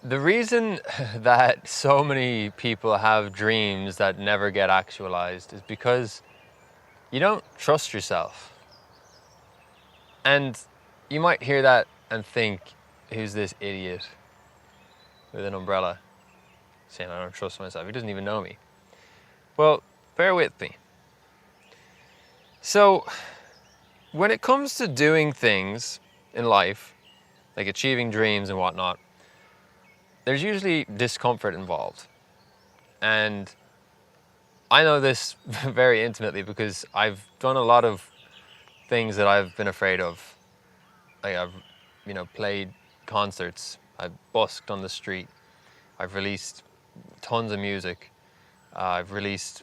The reason that so many people have dreams that never get actualized is because you don't trust yourself. And you might hear that and think, who's this idiot with an umbrella saying I don't trust myself? He doesn't even know me. Well, bear with me. So, when it comes to doing things in life, like achieving dreams and whatnot, there's usually discomfort involved. And I know this very intimately because I've done a lot of things that I've been afraid of. Like I've, played concerts, I've busked on the street, I've released tons of music, I've released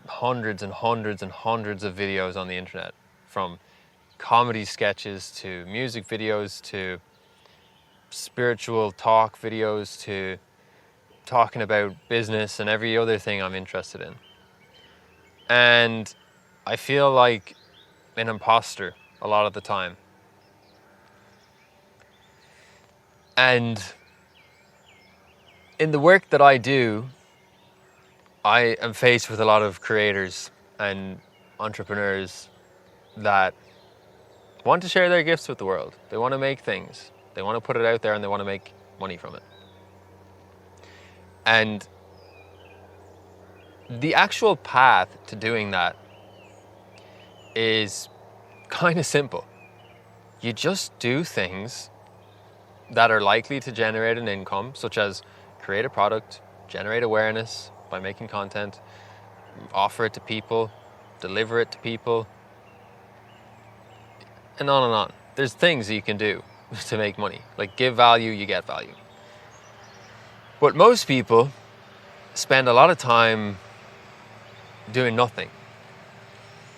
hundreds and hundreds and hundreds of videos on the internet, from comedy sketches to music videos to spiritual talk videos to talking about business and every other thing I'm interested in. And I feel like an imposter a lot of the time. And in the work that I do, I am faced with a lot of creators and entrepreneurs that want to share their gifts with the world. They want to make things. They want to put it out there and they want to make money from it. And the actual path to doing that is kind of simple. You just do things that are likely to generate an income, such as create a product, generate awareness by making content, offer it to people, deliver it to people, and on and on. There's things that you can do to make money. Like give value, you get value. But most people spend a lot of time doing nothing.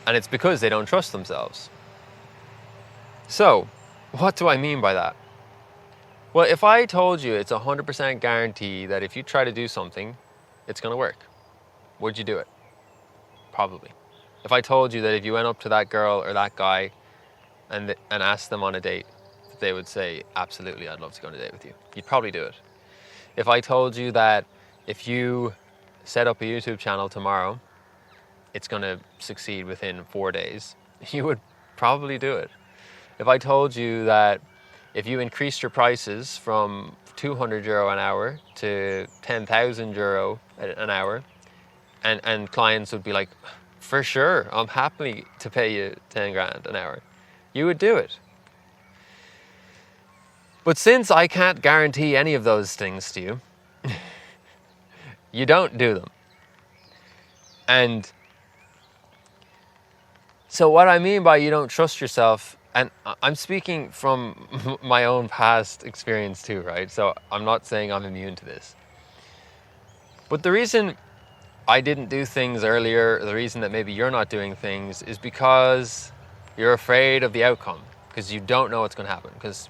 And it's because they don't trust themselves. So, what do I mean by that? Well, if I told you it's 100% guarantee that if you try to do something, it's going to work, would you do it? Probably. If I told you that if you went up to that girl or that guy and asked them on a date, they would say, absolutely, I'd love to go on a date with you, you'd probably do it. If I told you that if you set up a YouTube channel tomorrow, it's going to succeed within 4 days, you would probably do it. If I told you that if you increased your prices from €200 an hour to €10,000 an hour, and clients would be like, for sure, I'm happy to pay you 10 grand an hour, you would do it. But since I can't guarantee any of those things to you, you don't do them. And so what I mean by you don't trust yourself, and I'm speaking from my own past experience too, right? So I'm not saying I'm immune to this. But the reason I didn't do things earlier, the reason that maybe you're not doing things, is because you're afraid of the outcome, because you don't know what's going to happen, because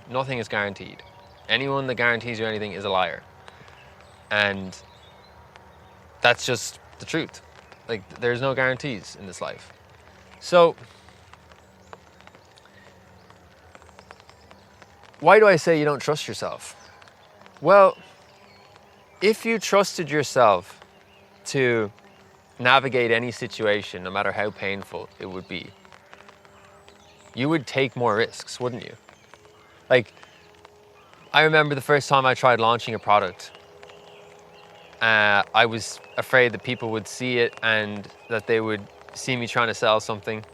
nothing is guaranteed. Anyone that guarantees you anything is a liar. And that's just the truth. Like, there's no guarantees in this life. So, why do I say you don't trust yourself? Well, if you trusted yourself to navigate any situation, no matter how painful it would be, you would take more risks, wouldn't you? Like, I remember the first time I tried launching a product. I was afraid that people would see it and that they would see me trying to sell something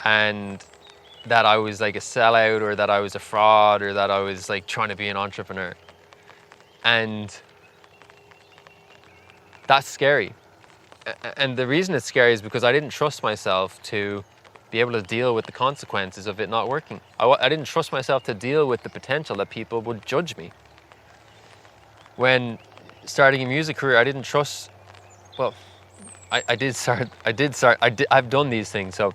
and that I was like a sellout, or that I was a fraud, or that I was like trying to be an entrepreneur. And that's scary. And the reason it's scary is because I didn't trust myself to be able to deal with the consequences of it not working. I didn't trust myself to deal with the potential that people would judge me. When starting a music career, I didn't trust, well, I've done these things. So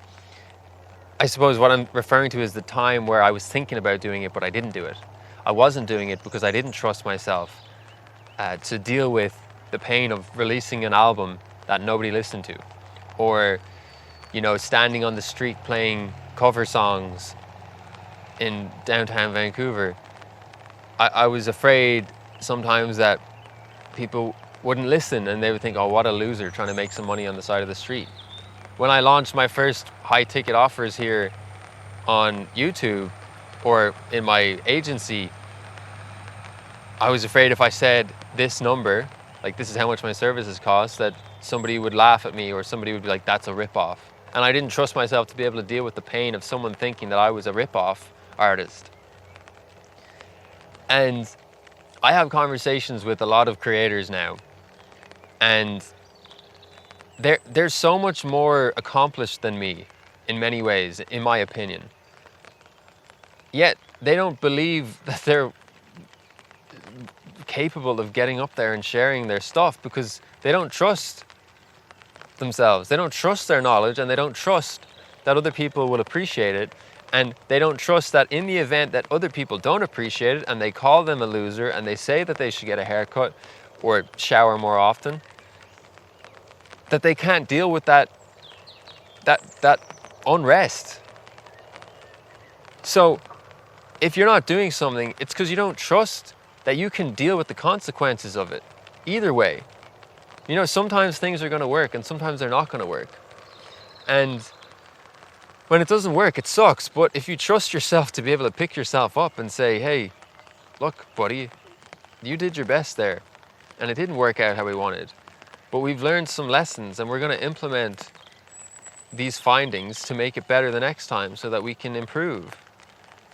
I suppose what I'm referring to is the time where I was thinking about doing it, but I didn't do it. I wasn't doing it because I didn't trust myself to deal with the pain of releasing an album that nobody listened to, or standing on the street playing cover songs in downtown Vancouver I was afraid sometimes that people wouldn't listen and they would think, oh, what a loser trying to make some money on the side of the street. When I launched my first high ticket offers here on YouTube or in my agency, I was afraid if I said this number, like this is how much my services cost, that somebody would laugh at me or somebody would be like, that's a ripoff. And I didn't trust myself to be able to deal with the pain of someone thinking that I was a ripoff artist. And I have conversations with a lot of creators now, and they're so much more accomplished than me in many ways, in my opinion. Yet they don't believe that they're capable of getting up there and sharing their stuff because they don't trust themselves. They don't trust their knowledge, and they don't trust that other people will appreciate it. And they don't trust that in the event that other people don't appreciate it and they call them a loser and they say that they should get a haircut or shower more often, that they can't deal with that unrest. So if you're not doing something, it's because you don't trust that you can deal with the consequences of it. Either way. You know, sometimes things are going to work and sometimes they're not going to work. And when it doesn't work, it sucks. But if you trust yourself to be able to pick yourself up and say, hey, look, buddy, you did your best there. And it didn't work out how we wanted. But we've learned some lessons and we're going to implement these findings to make it better the next time so that we can improve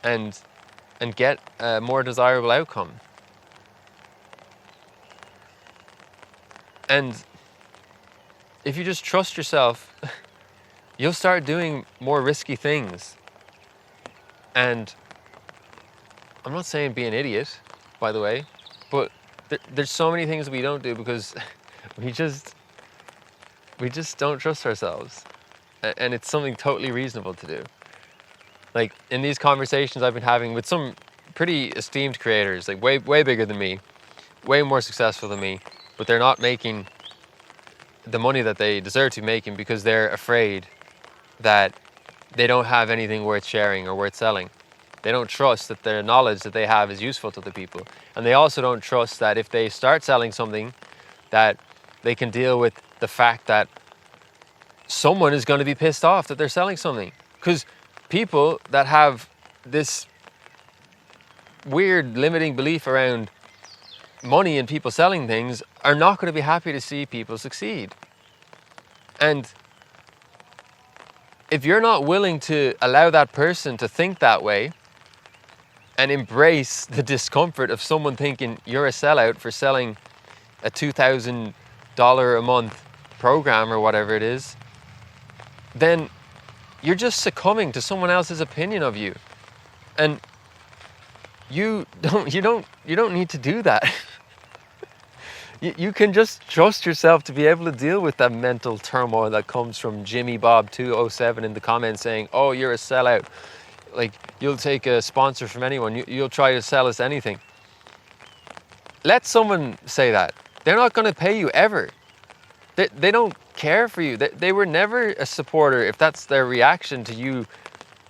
and get a more desirable outcome. And if you just trust yourself, you'll start doing more risky things. And I'm not saying be an idiot, by the way, but there's so many things we don't do because we just don't trust ourselves. And it's something totally reasonable to do. Like in these conversations I've been having with some pretty esteemed creators, like way bigger than me, way more successful than me, but they're not making the money that they deserve to be making because they're afraid that they don't have anything worth sharing or worth selling. They don't trust that their knowledge that they have is useful to the people. And they also don't trust that if they start selling something, that they can deal with the fact that someone is going to be pissed off that they're selling something. Because people that have this weird limiting belief around money and people selling things are not going to be happy to see people succeed. And if you're not willing to allow that person to think that way and embrace the discomfort of someone thinking you're a sellout for selling a $2,000 a month program or whatever it is, then you're just succumbing to someone else's opinion of you. And you don't need to do that. You can just trust yourself to be able to deal with that mental turmoil that comes from Jimmy Bob 207 in the comments saying, oh, you're a sellout. Like, you'll take a sponsor from anyone. You'll try to sell us anything. Let someone say that. They're not going to pay you ever. They don't care for you. They were never a supporter if that's their reaction to you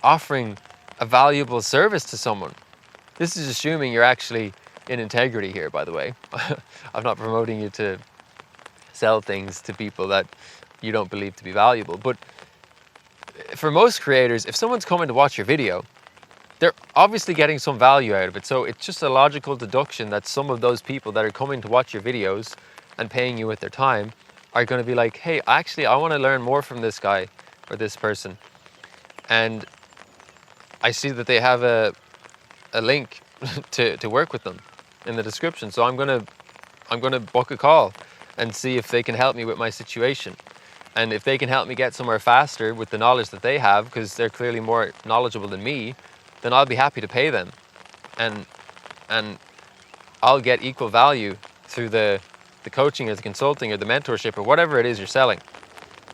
offering a valuable service to someone. This is assuming you're actually in integrity here, by the way. I'm not promoting you to sell things to people that you don't believe to be valuable. But for most creators, if someone's coming to watch your video, they're obviously getting some value out of it. So it's just a logical deduction that some of those people that are coming to watch your videos and paying you with their time are going to be like, hey, actually, I want to learn more from this guy or this person. And I see that they have a link to work with them in the description. So I'm gonna book a call and see if they can help me with my situation. And if they can help me get somewhere faster with the knowledge that they have, because they're clearly more knowledgeable than me, then I'll be happy to pay them. And I'll get equal value through the coaching or the consulting or the mentorship or whatever it is you're selling.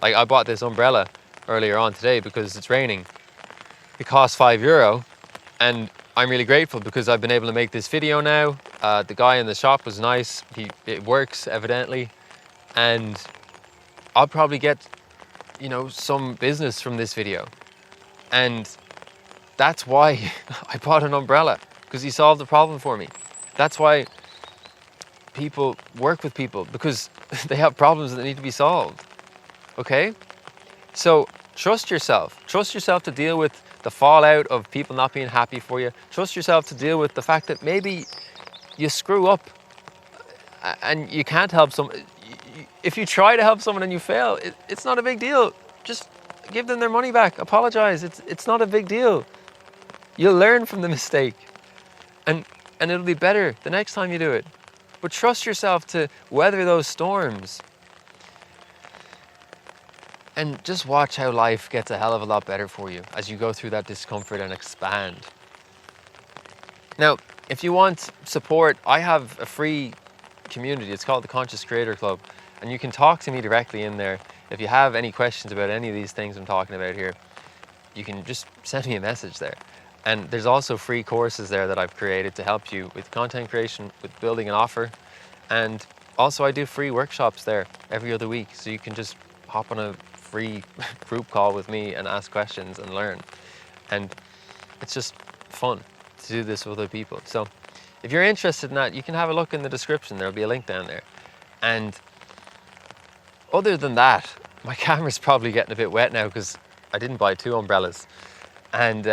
Like I bought this umbrella earlier on today because it's raining. It costs €5 and I'm really grateful because I've been able to make this video now. The guy in the shop was nice. It works evidently. And I'll probably get, some business from this video. And that's why I bought an umbrella, because he solved the problem for me. That's why people work with people, because they have problems that need to be solved. Okay? So trust yourself. Trust yourself to deal with the fallout of people not being happy for you. Trust yourself to deal with the fact that maybe you screw up and you can't help someone. If you try to help someone and you fail, it's not a big deal. Just give them their money back. Apologize. It's not a big deal. You'll learn from the mistake, and it'll be better the next time you do it. But trust yourself to weather those storms. And just watch how life gets a hell of a lot better for you as you go through that discomfort and expand. Now, if you want support, I have a free community. It's called the Conscious Creator Club. And you can talk to me directly in there. If you have any questions about any of these things I'm talking about here, you can just send me a message there. And there's also free courses there that I've created to help you with content creation, with building an offer. And also I do free workshops there every other week. So you can just hop on a free group call with me and ask questions and learn. And it's just fun to do this with other people. So if you're interested in that, you can have a look in the description. There'll be a link down there. And other than that, my camera's probably getting a bit wet now because I didn't buy 2 umbrellas. And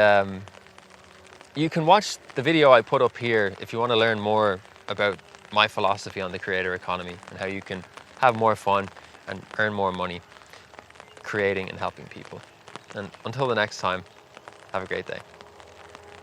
you can watch the video I put up here if you want to learn more about my philosophy on the creator economy and how you can have more fun and earn more money creating and helping people. And until the next time, have a great day.